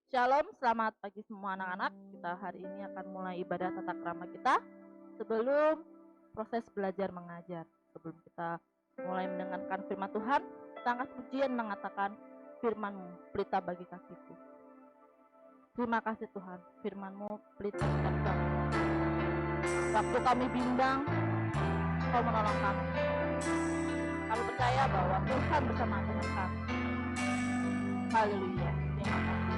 Shalom, selamat pagi semua anak-anak. Kita hari ini akan mulai ibadah tata krama kita. Sebelum proses belajar mengajar, sebelum kita mulai mendengarkan firman Tuhan, kita angkat pujian mengatakan firman-Mu, pelita bagi kakiku. Terima kasih Tuhan, firman-Mu, pelita bagi kakiku. Waktu kami bimbang, Kau menolong kami. Kami percaya bahwa Tuhan bersama dengan kami. Haleluya. Terima kasih.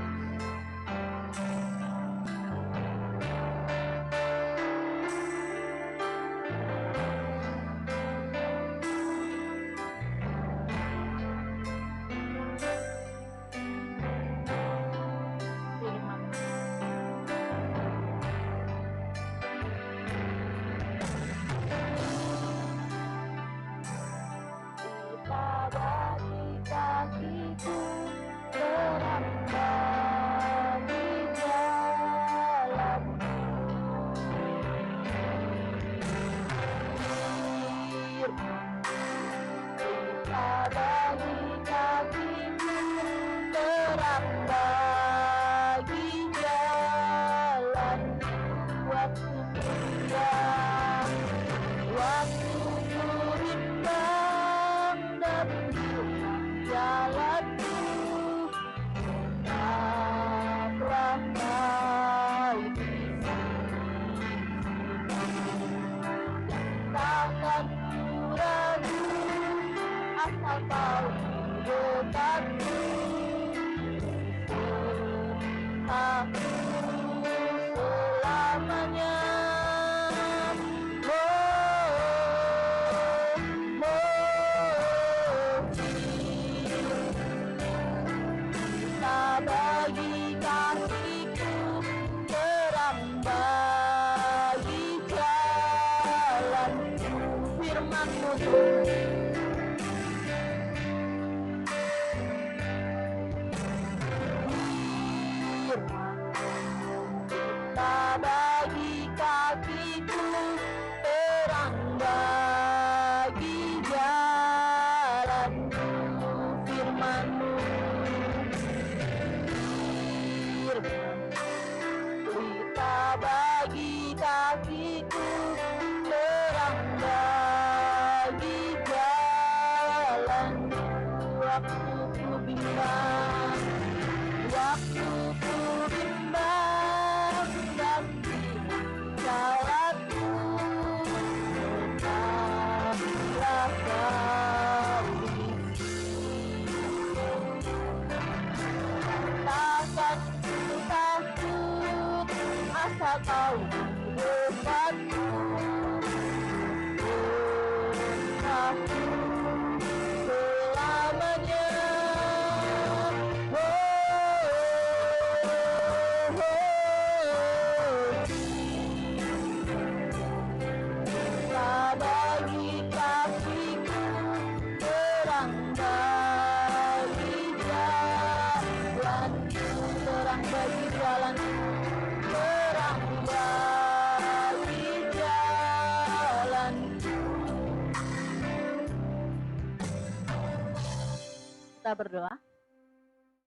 Kita berdoa.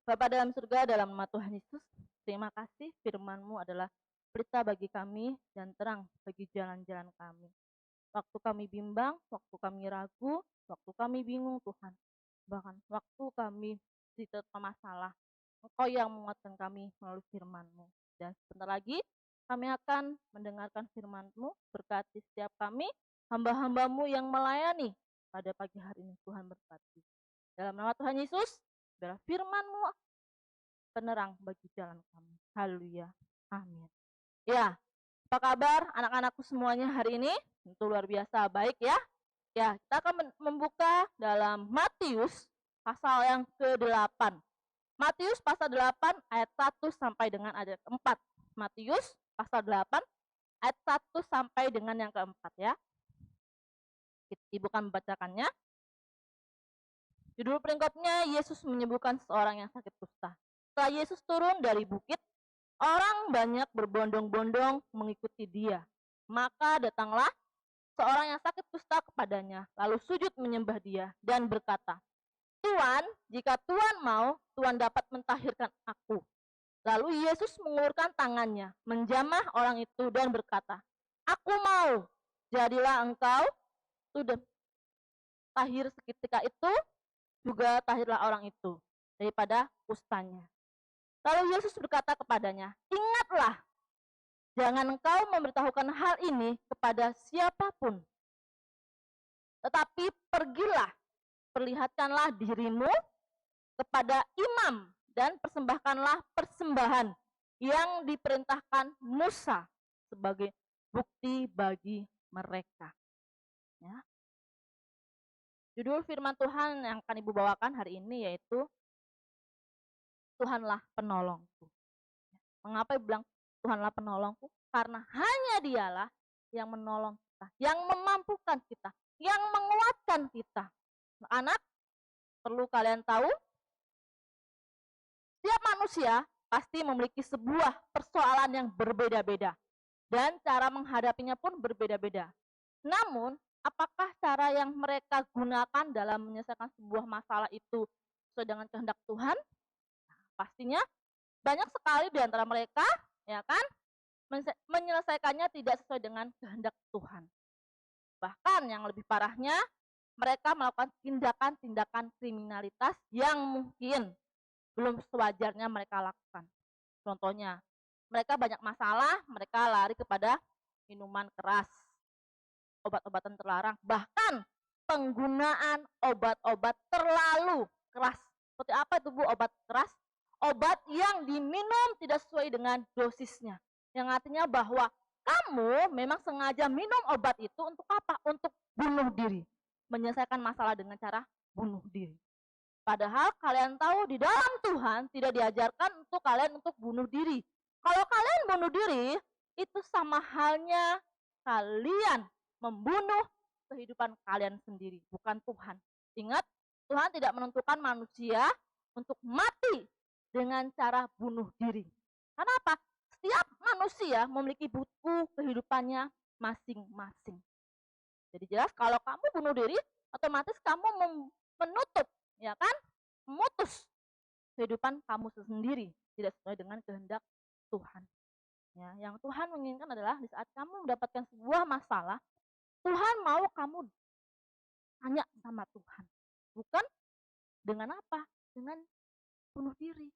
Bapa dalam surga, dalam nama Tuhan Yesus, terima kasih firman-Mu adalah pelita bagi kami dan terang bagi jalan-jalan kami. Waktu kami bimbang, waktu kami ragu, waktu kami bingung Tuhan, bahkan waktu kami diterpa masalah, Engkau yang menguatkan kami melalui firman-Mu. Dan sebentar lagi kami akan mendengarkan firman-Mu, berkati setiap kami, hamba-hamba-Mu yang melayani pada pagi hari ini. Tuhan berkati. Dalam nama Tuhan Yesus, biarlah firman-Mu penerang bagi jalan kami. Haleluya. Amin. Ya, apa kabar anak-anakku semuanya hari ini? Tentu luar biasa baik ya. Ya, kita akan membuka dalam Matius pasal yang ke-8. Matius pasal 8 ayat 1 sampai dengan ayat 4. Matius pasal 8 ayat 1 sampai dengan yang keempat ya. Ibu akan membacakannya. Judul peringkatnya, Yesus menyembuhkan seorang yang sakit kusta. Setelah Yesus turun dari bukit, orang banyak berbondong-bondong mengikuti dia. Maka datanglah seorang yang sakit kusta kepadanya, lalu sujud menyembah dia dan berkata, Tuan, jika Tuan mau, Tuan dapat mentahirkan aku. Lalu Yesus mengulurkan tangannya, menjamah orang itu dan berkata, "Aku mau, jadilah engkau sudah." Tahir seketika itu juga tahirlah orang itu daripada kustanya. Lalu Yesus berkata kepadanya, "Ingatlah, jangan engkau memberitahukan hal ini kepada siapapun, tetapi pergilah, perlihatkanlah dirimu kepada imam dan persembahkanlah persembahan yang diperintahkan Musa sebagai bukti bagi mereka." Ya. Judul firman Tuhan yang akan Ibu bawakan hari ini yaitu Tuhanlah penolongku. Mengapa Ibu bilang Tuhanlah penolongku? Karena hanya Dialah yang menolong kita, yang memampukan kita, yang menguatkan kita. Anak, perlu kalian tahu, setiap manusia pasti memiliki sebuah persoalan yang berbeda-beda dan cara menghadapinya pun berbeda-beda. Namun, apakah cara yang mereka gunakan dalam menyelesaikan sebuah masalah itu sesuai dengan kehendak Tuhan? Pastinya banyak sekali di antara mereka, ya kan, menyelesaikannya tidak sesuai dengan kehendak Tuhan. Bahkan yang lebih parahnya, mereka melakukan tindakan-tindakan kriminalitas yang mungkin belum sewajarnya mereka lakukan. Contohnya, mereka banyak masalah, mereka lari kepada minuman keras, obat-obatan terlarang, bahkan penggunaan obat-obat terlalu keras. Seperti apa itu Bu obat keras? Obat yang diminum tidak sesuai dengan dosisnya. Yang artinya bahwa kamu memang sengaja minum obat itu untuk apa? Untuk bunuh diri. Menyelesaikan masalah dengan cara bunuh diri. Padahal kalian tahu di dalam Tuhan tidak diajarkan untuk kalian untuk bunuh diri. Kalau kalian bunuh diri, itu sama halnya kalian membunuh kehidupan kalian sendiri, bukan Tuhan. Ingat, Tuhan tidak menentukan manusia untuk mati dengan cara bunuh diri. Karena apa? Setiap manusia memiliki buku kehidupannya masing-masing. Jadi jelas kalau kamu bunuh diri, otomatis kamu menutup, ya kan? Memutus kehidupan kamu sendiri, tidak sesuai dengan kehendak Tuhan. Ya, yang Tuhan menginginkan adalah di saat kamu mendapatkan sebuah masalah, Tuhan mau kamu tanya sama Tuhan. Bukan dengan apa? Dengan bunuh diri.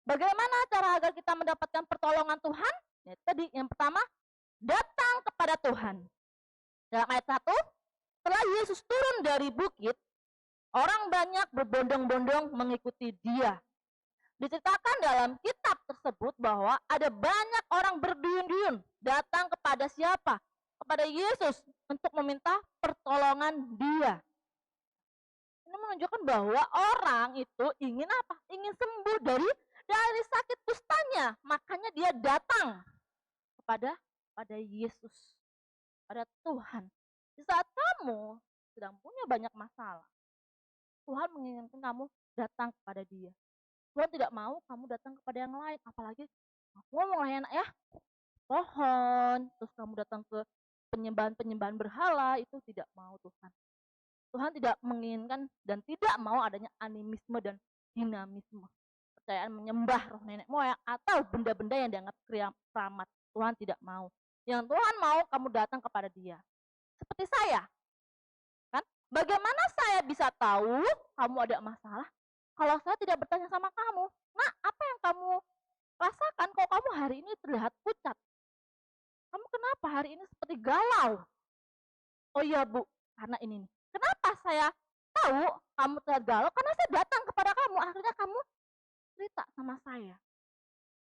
Bagaimana cara agar kita mendapatkan pertolongan Tuhan? Ya, tadi yang pertama, datang kepada Tuhan. Dalam ayat 1, setelah Yesus turun dari bukit, orang banyak berbondong-bondong mengikuti Dia. Diceritakan dalam kitab tersebut bahwa ada banyak orang berduyun-duyun datang kepada siapa? Kepada Yesus untuk meminta pertolongan Dia. Ini menunjukkan bahwa orang itu ingin apa? Ingin sembuh dari sakit kustanya. Makanya dia datang kepada Yesus, pada Tuhan. Di saat kamu sedang punya banyak masalah, Tuhan menginginkan kamu datang kepada Dia. Tuhan tidak mau kamu datang kepada yang lain, apalagi aku mau enak ya, pohon, terus kamu datang ke penyembahan-penyembahan berhala, itu tidak mau Tuhan. Tuhan tidak menginginkan dan tidak mau adanya animisme dan dinamisme. Percayaan menyembah roh nenek moyang atau benda-benda yang dianggap keramat. Tuhan tidak mau. Yang Tuhan mau kamu datang kepada Dia. Seperti saya. Kan? Bagaimana saya bisa tahu kamu ada masalah kalau saya tidak bertanya sama kamu? Nah, apa yang kamu rasakan kalau kamu hari ini terlihat pucat? Kamu kenapa hari ini seperti galau? Oh iya Bu, karena ini nih. Kenapa saya tahu kamu terlihat galau? Karena saya datang kepada kamu, akhirnya kamu cerita sama saya.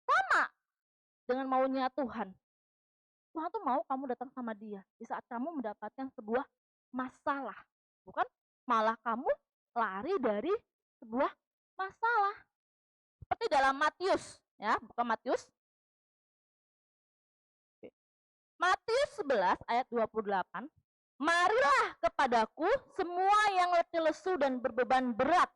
Sama dengan maunya Tuhan. Tuhan tuh mau kamu datang sama Dia di saat kamu mendapatkan sebuah masalah. Bukan malah kamu lari dari sebuah masalah. Seperti dalam Matius, ya, bukan Matius. Matius 11 ayat 28. Marilah kepadaku semua yang letih lesu dan berbeban berat.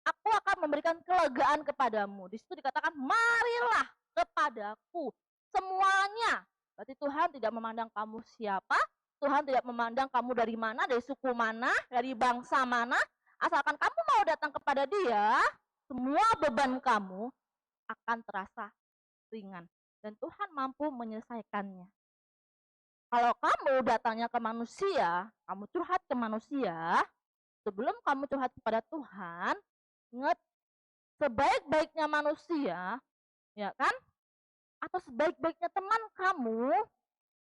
Aku akan memberikan kelegaan kepadamu. Di situ dikatakan marilah kepadaku semuanya. Berarti Tuhan tidak memandang kamu siapa, Tuhan tidak memandang kamu dari mana, dari suku mana, dari bangsa mana. Asalkan kamu mau datang kepada Dia, semua beban kamu akan terasa ringan dan Tuhan mampu menyelesaikannya. Kalau kamu datangnya ke manusia, kamu curhat ke manusia, sebelum kamu curhat kepada Tuhan, ingat sebaik-baiknya manusia, ya kan? Atau sebaik-baiknya teman kamu,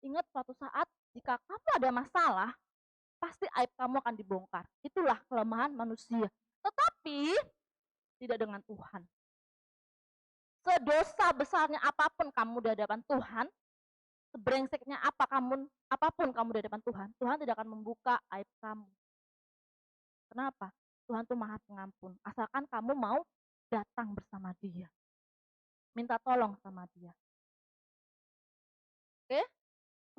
ingat suatu saat jika kamu ada masalah, pasti aib kamu akan dibongkar. Itulah kelemahan manusia. Tetapi tidak dengan Tuhan. Sedosa besarnya apapun kamu di hadapan Tuhan, sebrengseknya apapun kamu di hadapan Tuhan, Tuhan tidak akan membuka aib kamu. Kenapa? Tuhan tuh Maha Pengampun. Asalkan kamu mau datang bersama Dia. Minta tolong sama Dia. Oke?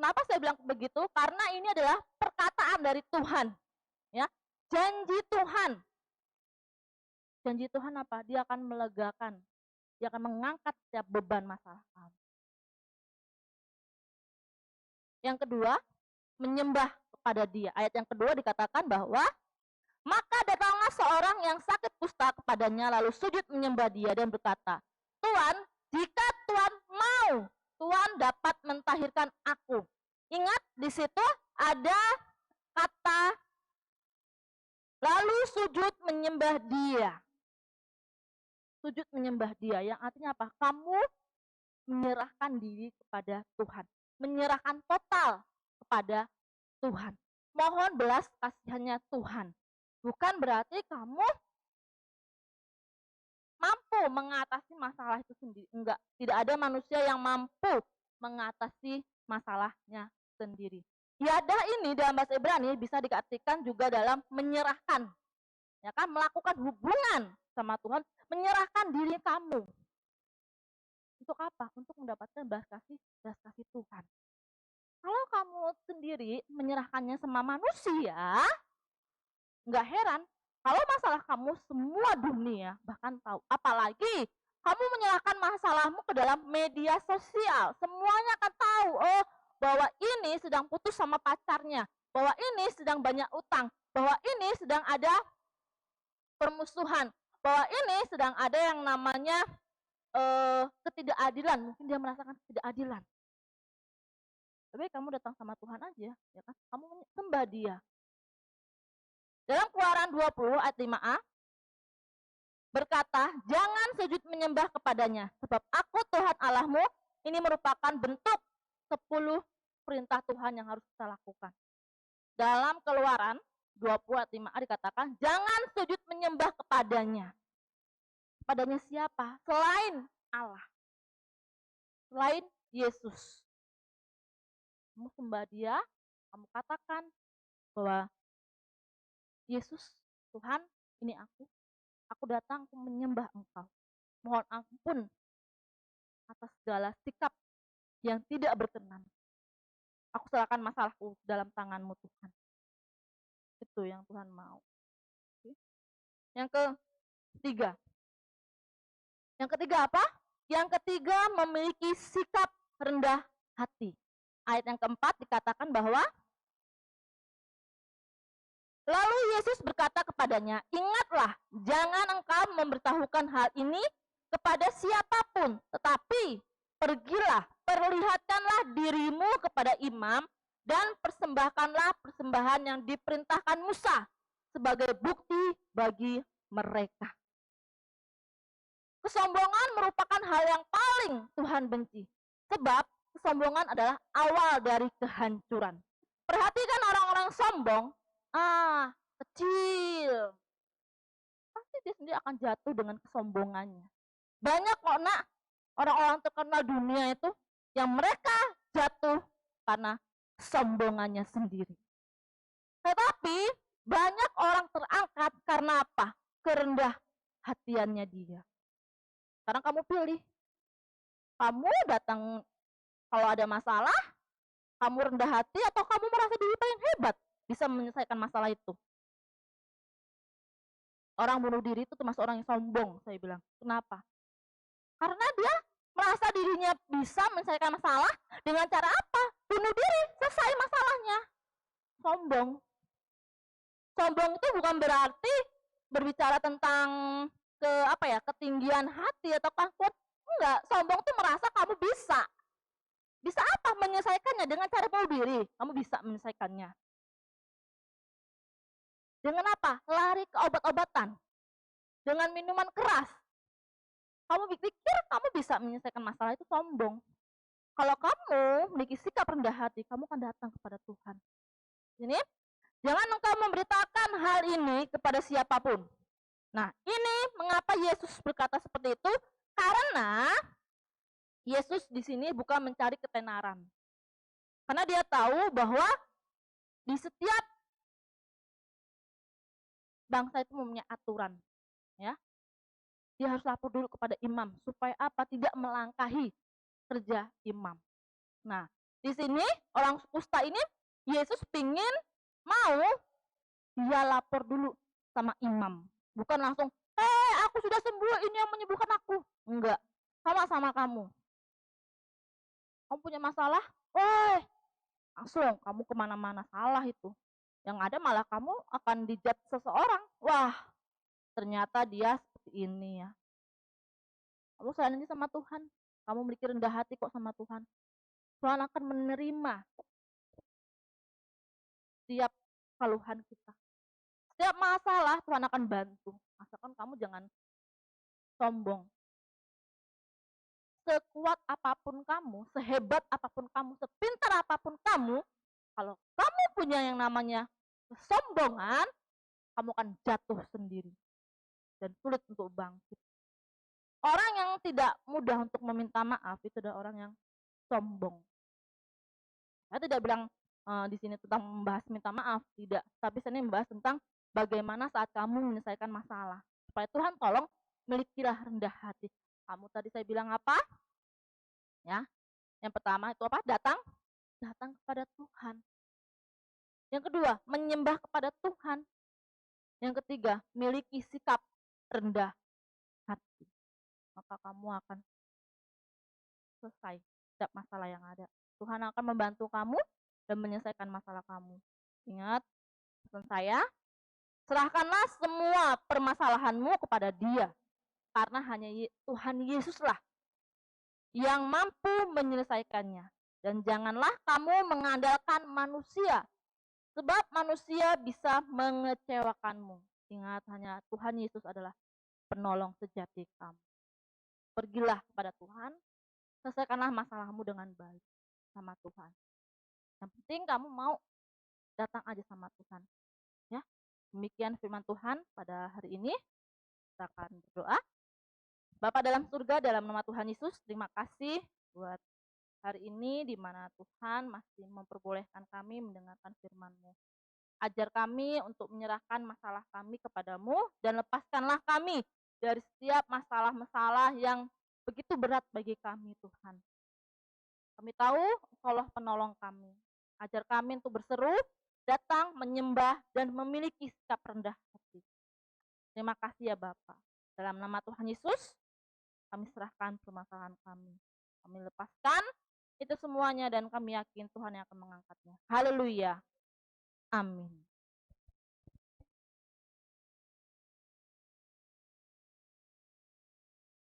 Kenapa saya bilang begitu? Karena ini adalah perkataan dari Tuhan. Ya, janji Tuhan. Janji Tuhan apa? Dia akan melegakan. Dia akan mengangkat setiap beban masalah kamu. Yang kedua, menyembah kepada Dia. Ayat yang kedua dikatakan bahwa maka datanglah seorang yang sakit kusta kepadanya lalu sujud menyembah Dia dan berkata, Tuhan, jika Tuhan mau, Tuhan dapat mentahirkan aku. Ingat di situ ada kata lalu sujud menyembah Dia. Sujud menyembah Dia yang artinya apa? Kamu menyerahkan diri kepada Tuhan. Menyerahkan total kepada Tuhan. Mohon belas kasihannya Tuhan. Bukan berarti kamu mampu mengatasi masalah itu sendiri. Enggak, tidak ada manusia yang mampu mengatasi masalahnya sendiri. Yadah ini dalam bahasa Ibrani bisa diartikan juga dalam menyerahkan. Ya kan, melakukan hubungan sama Tuhan, menyerahkan diri kamu. Untuk apa? Untuk mendapatkan belas kasih Tuhan. Kalau kamu sendiri menyerahkannya sama manusia, nggak heran kalau masalah kamu semua dunia bahkan tahu. Apalagi kamu menyerahkan masalahmu ke dalam media sosial, semuanya akan tahu. Oh, bahwa ini sedang putus sama pacarnya, bahwa ini sedang banyak utang, bahwa ini sedang ada permusuhan, bahwa ini sedang ada yang namanya ketidakadilan. Mungkin dia merasakan ketidakadilan. Tapi kamu datang sama Tuhan aja, ya kan? Kamu sembah Dia. Dalam Keluaran 20 ayat 5a berkata, jangan sujud menyembah kepadanya, sebab aku Tuhan Allahmu. Ini merupakan bentuk 10 perintah Tuhan yang harus kita lakukan. Dalam Keluaran 20 ayat 5a dikatakan, jangan sujud menyembah kepadanya. Kepadanya siapa? Selain Allah. Selain Yesus. Kamu sembah Dia, kamu katakan bahwa Yesus, Tuhan, ini aku datang untuk menyembah Engkau. Mohon ampun atas segala sikap yang tidak berkenan. Aku serahkan masalahku dalam tangan-Mu, Tuhan. Itu yang Tuhan mau. Yang ketiga. Yang ketiga apa? Yang ketiga memiliki sikap rendah hati. Ayat yang keempat dikatakan bahwa lalu Yesus berkata kepadanya, ingatlah, jangan engkau memberitahukan hal ini kepada siapapun, tetapi pergilah, perlihatkanlah dirimu kepada imam, dan persembahkanlah persembahan yang diperintahkan Musa sebagai bukti bagi mereka. Kesombongan merupakan hal yang paling Tuhan benci, sebab kesombongan adalah awal dari kehancuran. Perhatikan orang-orang sombong, kecil. Pasti dia sendiri akan jatuh dengan kesombongannya. Banyak kok nak, orang-orang terkenal dunia itu yang mereka jatuh karena kesombongannya sendiri. Tetapi banyak orang terangkat karena apa? Kerendah hatiannya dia. Sekarang kamu pilih. Kamu datang kalau ada masalah, kamu rendah hati atau kamu merasa diri paling hebat bisa menyelesaikan masalah itu. Orang bunuh diri itu termasuk orang yang sombong, saya bilang. Kenapa? Karena dia merasa dirinya bisa menyelesaikan masalah dengan cara apa? Bunuh diri, selesai masalahnya. Sombong. Sombong itu bukan berarti berbicara tentang ketinggian hati atau kekuatan. enggak. Sombong tuh merasa kamu bisa. Bisa apa menyelesaikannya? Dengan cara bunuh diri. Kamu bisa menyelesaikannya. Dengan apa? Lari ke obat-obatan. Dengan minuman keras. Kamu pikir kamu bisa menyelesaikan masalah, itu sombong. Kalau kamu memiliki sikap rendah hati, kamu akan datang kepada Tuhan. Ini, jangan engkau memberitakan hal ini kepada siapapun. Nah, ini mengapa Yesus berkata seperti itu? Karena Yesus di sini bukan mencari ketenaran. Karena dia tahu bahwa di setiap bangsa itu mempunyai aturan, ya. Dia harus lapor dulu kepada imam supaya apa? Tidak melangkahi kerja imam. Nah, di sini orang kusta ini Yesus pingin mau dia lapor dulu sama imam. Bukan langsung, aku sudah sembuh, ini yang menyembuhkan aku. Enggak, sama-sama kamu. Kamu punya masalah, langsung kamu kemana-mana salah itu. Yang ada malah kamu akan dijat seseorang. Wah, ternyata dia seperti ini ya. Kamu sayang sama Tuhan. Kamu memiliki rendah hati kok sama Tuhan. Tuhan akan menerima setiap keluhan kita. Setiap masalah Tuhan akan bantu. Asalkan kamu jangan sombong. Sekuat apapun kamu, sehebat apapun kamu, sepintar apapun kamu, kalau kamu punya yang namanya kesombongan, kamu akan jatuh sendiri dan sulit untuk bangkit. Orang yang tidak mudah untuk meminta maaf itu adalah orang yang sombong. Saya tidak bilang di sini tentang membahas minta maaf, tidak. Tapi saya ini membahas tentang bagaimana saat kamu menyelesaikan masalah. Supaya Tuhan tolong milikilah rendah hati. Kamu tadi saya bilang apa? Ya, yang pertama itu apa? Datang kepada Tuhan. Yang kedua, menyembah kepada Tuhan. Yang ketiga, miliki sikap rendah hati. Maka kamu akan selesai setiap masalah yang ada. Tuhan akan membantu kamu dan menyelesaikan masalah kamu. Ingat pesan saya, serahkanlah semua permasalahanmu kepada Dia. Karena hanya Tuhan Yesuslah yang mampu menyelesaikannya. Dan janganlah kamu mengandalkan manusia, sebab manusia bisa mengecewakanmu. Ingat, hanya Tuhan Yesus adalah penolong sejati kamu. Pergilah kepada Tuhan, selesaikanlah masalahmu dengan baik sama Tuhan. Yang penting kamu mau datang aja sama Tuhan. Ya, demikian firman Tuhan pada hari ini. Kita akan berdoa. Bapa dalam surga, dalam nama Tuhan Yesus, terima kasih buat hari ini di mana Tuhan masih memperbolehkan kami mendengarkan firman-Mu. Ajar kami untuk menyerahkan masalah kami kepadamu dan lepaskanlah kami dari setiap masalah-masalah yang begitu berat bagi kami, Tuhan. Kami tahu Engkaulah penolong kami. Ajar kami untuk berseru, datang, menyembah, dan memiliki sikap rendah hati. Terima kasih ya Bapa. Dalam nama Tuhan Yesus, kami serahkan permasalahan kami. Kami lepaskan itu semuanya dan kami yakin Tuhan yang akan mengangkatnya. Haleluya. Amin.